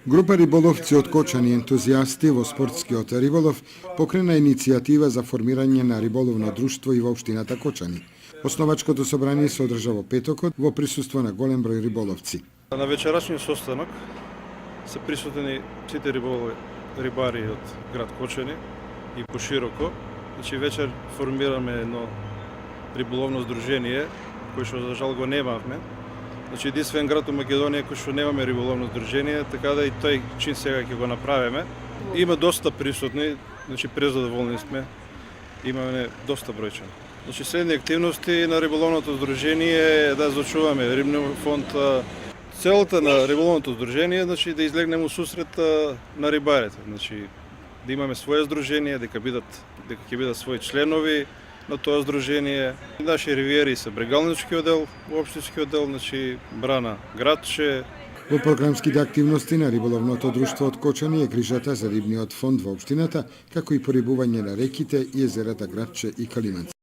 Група риболовци од Кочани ентузијасти во спортскиот риболов покрена иницијатива за формирање на риболовно друштво и во општината Кочани. Основачкото собрание се одржа во петокот во присуство на голем број риболовци. На вечерашниот состанок се присутни сите рибари од град Кочани и пошироко. Значи вечер формираме едно риболовно здружение кој што за жал го немавме. Значи единствен град во Македонија кој што немаме риболовно здружение, така да и тој чин сега ќе го направиме. Има доста присутни, значи презадоволни сме. Имаме доста бројчани. Значи следни активности на риболовното здружение е да зачуваме рибниот фонд. Целата на риболовното здружение значи да излегнеме у сусрет на рибарите. Значи да имаме свое здружение, дека ќе бидат своји членови на тоа здружение. Наши ривиери се Брегалнички оддел, општински оддел, значи Брана градче. Во програмските активности на риболовното друштво од Кочани е грижата за рибниот фонд во општината, како и порибување на реките и езерата Градче и Калиманци.